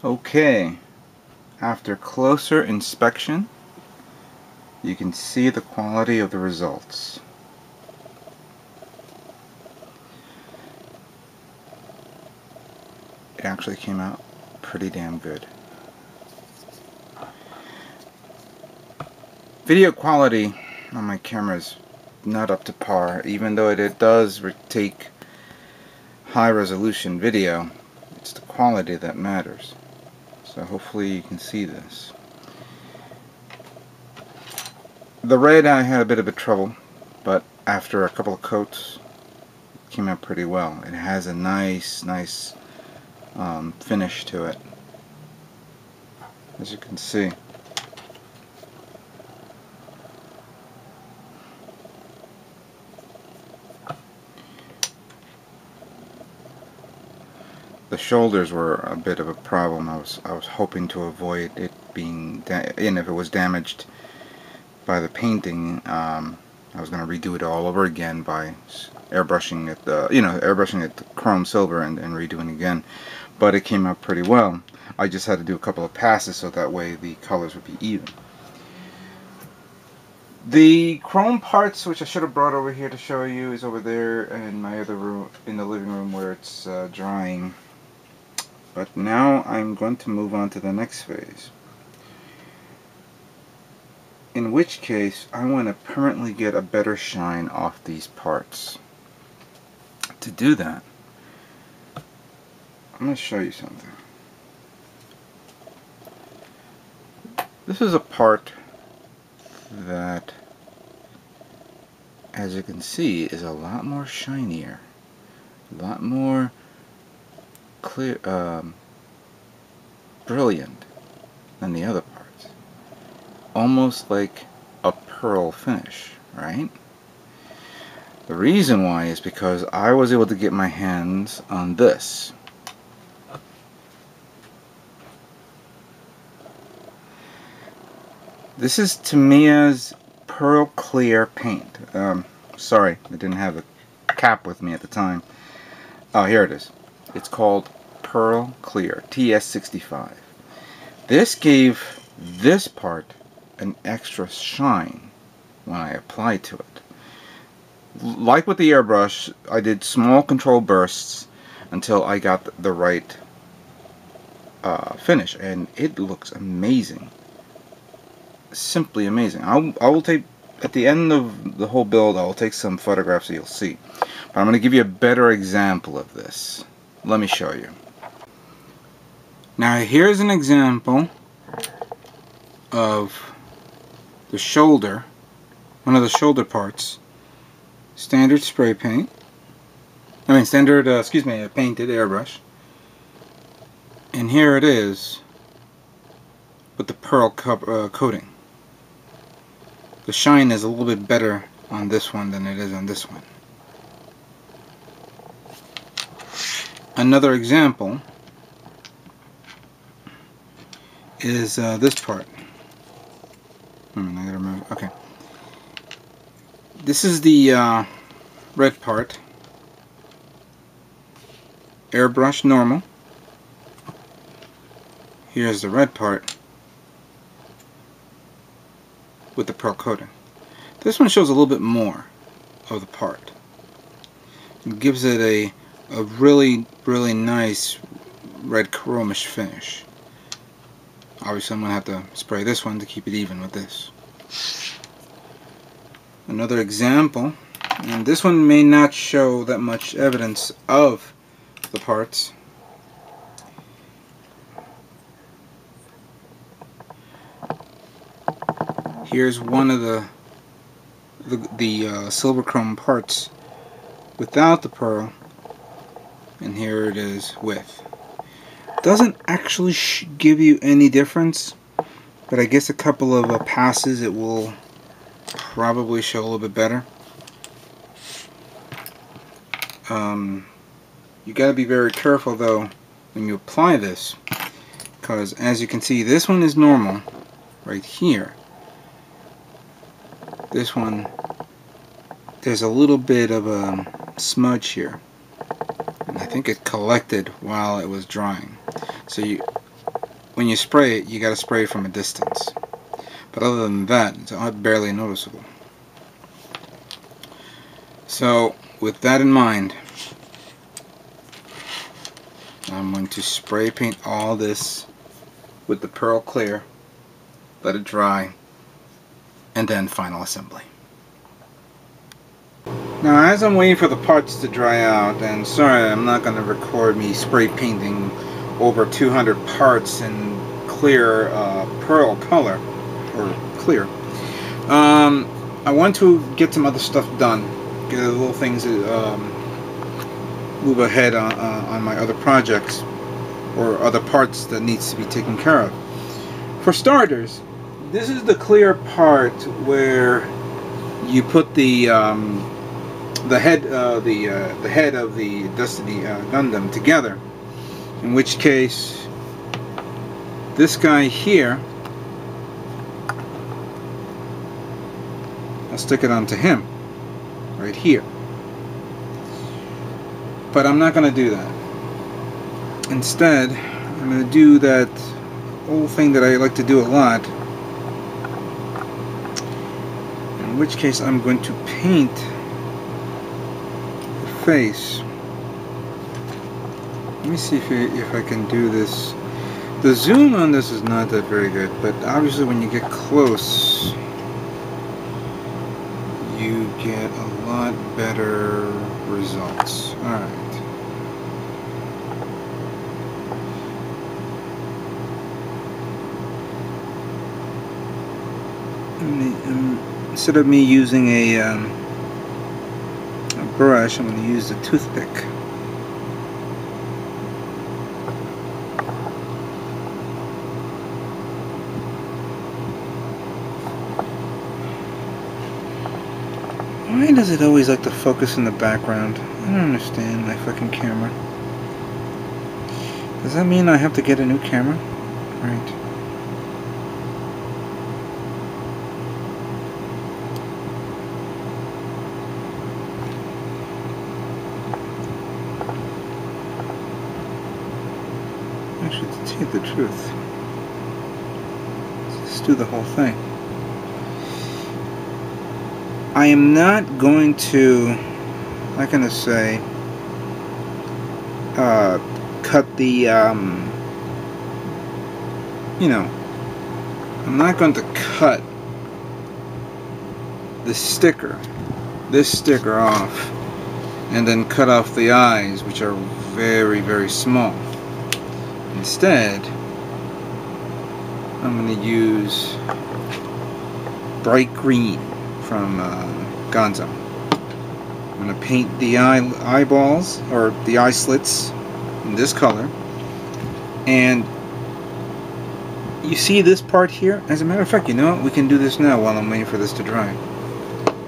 Okay, after closer inspection, you can see the quality of the results. It actually came out pretty damn good. Video quality on my camera is not up to par, even though it does take high resolution video. It's the quality that matters. So hopefully you can see this. The red, I had a bit of a trouble, but after a couple of coats it came out pretty well. It has a nice finish to it, as you can see. The shoulders were a bit of a problem. I was hoping to avoid it being, and if it was damaged by the painting, I was going to redo it all over again by airbrushing it, airbrushing it chrome silver and redoing it again. But it came out pretty well. I just had to do a couple of passes so that way the colors would be even. The chrome parts, which I should have brought over here to show you, is over there in my other room, in the living room where it's drying. But now I'm going to move on to the next phase, in which case I want to permanently get a better shine off these parts. To do that, I'm going to show you something. This is a part that, as you can see, is a lot more shinier, a lot more clear, brilliant than the other parts. Almost like a pearl finish, right? The reason why is because I was able to get my hands on this. This is Tamiya's Pearl Clear Paint. Sorry, I didn't have the cap with me at the time. Oh, here it is. It's called Pearl Clear, TS65. This gave this part an extra shine when I applied to it. Like with the airbrush, I did small control bursts until I got the right finish, and it looks amazing. Simply amazing. I will take, at the end of the whole build, I will take some photographs so you'll see. But I'm going to give you a better example of this. Let me show you. Now here's an example of the shoulder, one of the shoulder parts. Standard spray paint. Standard, painted airbrush. And here it is with the pearl coating. The shine is a little bit better on this one than it is on this one. Another example is this part. I gotta remember. Okay. This is the red part. Airbrush normal. Here's the red part with the pearl coating. This one shows a little bit more of the part. It gives it a really nice red chromish finish. Obviously I'm going to have to spray this one to keep it even with this. Another example, and this one may not show that much evidence of the parts. Here's one of the silver chrome parts without the pearl, and here it is with. Doesn't actually give you any difference, but I guess a couple of passes it will probably show a little bit better. You gotta be very careful though when you apply this, because as you can see, this one is normal right here. This one, there's a little bit of a smudge here, and I think it collected while it was drying. So when you spray it, you got to spray from a distance. But other than that, it's barely noticeable. So, with that in mind, I'm going to spray paint all this with the Pearl Clear, let it dry, and then final assembly. Now, as I'm waiting for the parts to dry out, and sorry, I'm not going to record me spray painting over 200 parts in clear pearl color, or clear. I want to get some other stuff done, get little things move ahead on my other projects or other parts that needs to be taken care of. For starters, this is the clear part where you put the head of the Destiny Gundam together. In which case, this guy here, I'll stick it onto him right here. But I'm not going to do that. Instead, I'm going to do that old thing that I like to do a lot. In which case, I'm going to paint the face. Let me see if I can do this. The zoom on this is not that very good, but obviously when you get close, you get a lot better results. Alright. Instead of me using a brush, I'm going to use the toothpick. Why does it always like to focus in the background? I don't understand my fucking camera. Does that mean I have to get a new camera? Right. Actually, to tell you the truth, let's do the whole thing. I am not going to, how can I say, cut the, you know, I'm not going to cut this sticker off and then cut off the eyes, which are very, very small. Instead, I'm going to use bright green from Gundam. I'm going to paint the eyeballs, or the eye slits, in this color. And you see this part here? As a matter of fact, you know what? We can do this now while I'm waiting for this to dry.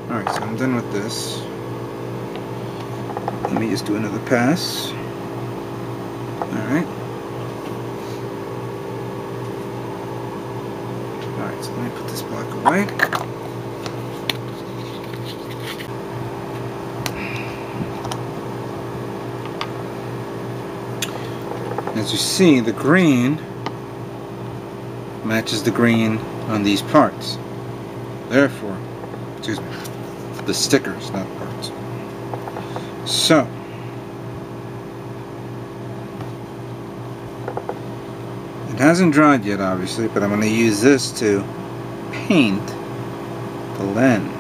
Alright, so I'm done with this. Let me just do another pass. Alright. Alright, so let me put this black away. As you see, the green matches the green on these parts. Therefore, excuse me, the stickers, not parts. So, it hasn't dried yet, obviously, but I'm going to use this to paint the lens.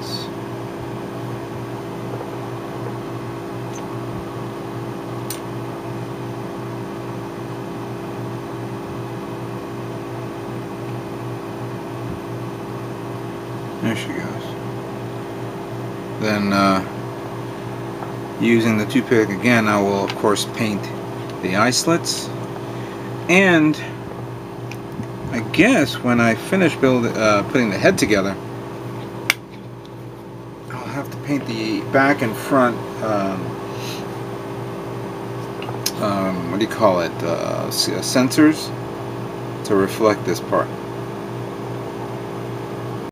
There she goes. Then, using the toothpick again, I will of course paint the eye slits. And I guess when I finish putting the head together, I'll have to paint the back and front. What do you call it? Sensors to reflect this part.